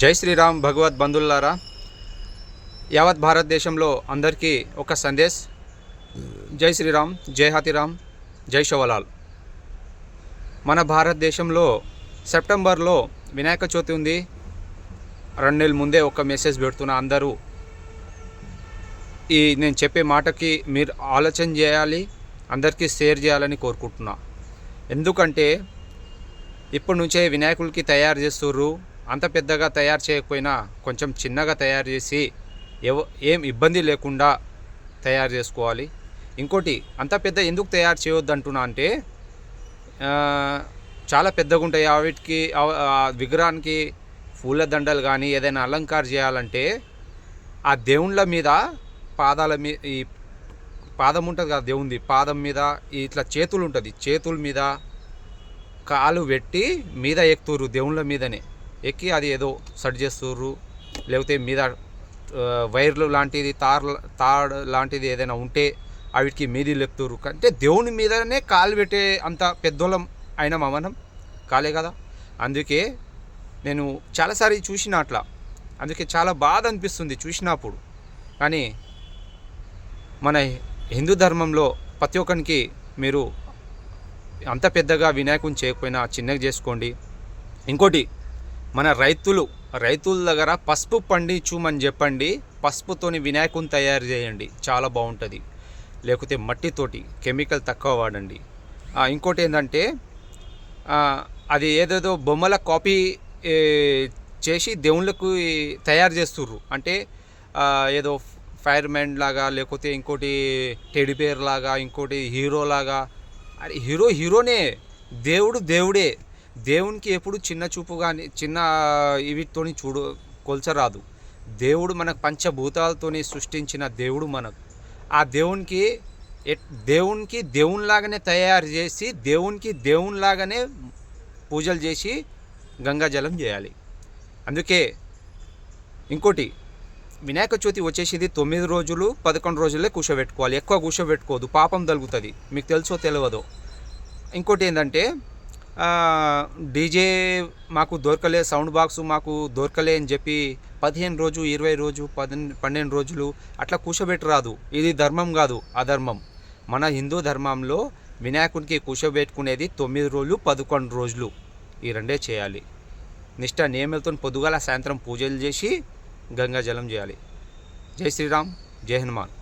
జై శ్రీరామ్ భగవద్ బంధువులారా, యావత్ భారతదేశంలో అందరికీ ఒక సందేశ్. జై శ్రీరామ్, జై హాతీరామ్, జై శివలాల్. మన భారతదేశంలో సెప్టెంబర్లో వినాయక చవితి ఉంది. 2 నెలల ముందే ఒక మెసేజ్ పెడుతున్నా. అందరూ నేను చెప్పే మాటకి మీరు ఆలోచన చేయాలి, అందరికీ షేర్ చేయాలని కోరుకుంటున్నా. ఎందుకంటే ఇప్పటి నుంచే వినాయకులకి తయారు చేస్తుర్రు. అంత పెద్దగా తయారు చేయకపోయినా కొంచెం చిన్నగా తయారు చేసి ఏం ఇబ్బంది లేకుండా తయారు చేసుకోవాలి. ఇంకోటి, అంత పెద్ద ఎందుకు తయారు చేయొద్దు అంటున్నా అంటే, చాలా పెద్దగా ఉంటాయి. వాటికి విగ్రహానికి పూల దండలు కానీ ఏదైనా అలంకారం చేయాలంటే ఆ దేవుళ్ళ మీద పాదాల మీద, ఈ పాదం ఉంటుంది కదా దేవుంది, పాదం మీద ఇట్లా చేతులు ఉంటుంది, చేతుల మీద కాలు పెట్టి మీద ఎక్కుతుర్రు. దేవుళ్ళ మీదనే ఎక్కి అది ఏదో సెట్ చేస్తుర్రు. లేకపోతే మీద వైర్లు లాంటిది, తాడు లాంటిది ఏదైనా ఉంటే వాటికి మీది ఎక్కుతుర్రు. అంటే దేవుని మీదనే కాలు పెట్టే అంత పెద్దోళ్ళం అయినా మనం కాలే కదా. అందుకే నేను చాలాసారి చూసిన అట్లా. అందుకే చాలా బాధ అనిపిస్తుంది చూసినప్పుడు. కానీ మన హిందూ ధర్మంలో ప్రతి ఒక్కరికి మీరు అంత పెద్దగా వినాయకుని చేయకపోయినా చిన్నగా చేసుకోండి. ఇంకోటి, మన రైతుల దగ్గర పసుపు పండించుమని చెప్పండి. పసుపుతోని వినాయకుని తయారు చేయండి, చాలా బాగుంటుంది. లేకపోతే మట్టితోటి, కెమికల్ తక్కువ వాడండి. ఇంకోటి ఏంటంటే, అది ఏదేదో బొమ్మల కాపీ చేసి దేవుళ్ళకు తయారు చేస్తుర్రు. అంటే ఏదో ఫైర్ మ్యాన్ లాగా, లేకపోతే ఇంకోటి టెడ్డీబేర్ లాగా, ఇంకోటి హీరో లాగా. అది హీరోనే, దేవుడు దేవుడే. దేవునికి ఎప్పుడు చిన్న చూపు కానీ చిన్న వీటితోని కొల్చరాదు. దేవుడు మనకు పంచభూతాలతోని సృష్టించిన దేవుడు మనకు. ఆ దేవునికి దేవునిలాగానే తయారు చేసి, దేవునిలాగానే పూజలు చేసి గంగాజలం చేయాలి. అందుకే ఇంకోటి, వినాయక చవితి వచ్చేసింది 9 రోజులు 11 రోజులే కూర్చోబెట్టుకోవాలి. ఎక్కువ కూర్చోబెట్టుకోవద్దు, పాపం తగులుతుంది. మీకు తెలుసో తెలియదో. ఇంకోటి ఏంటంటే, డీజే మాకు దొరకలే, సౌండ్ బాక్స్ మాకు దొరకలే అని చెప్పి 15 రోజు 20 రోజు 12 రోజులు అట్లా కూర్చోబెట్టరాదు. ఇది ధర్మం కాదు, అధర్మం. మన హిందూ ధర్మంలో వినాయకునికి కూర్చోబెట్టుకునేది 9 రోజులు 11 రోజులు. ఈ రెండే చేయాలి. నిష్ఠ నియమాలతో పొద్దుగాల సాయంత్రం పూజలు చేసి గంగాజలం చేయాలి. జై శ్రీరామ్, జై హనుమాన్.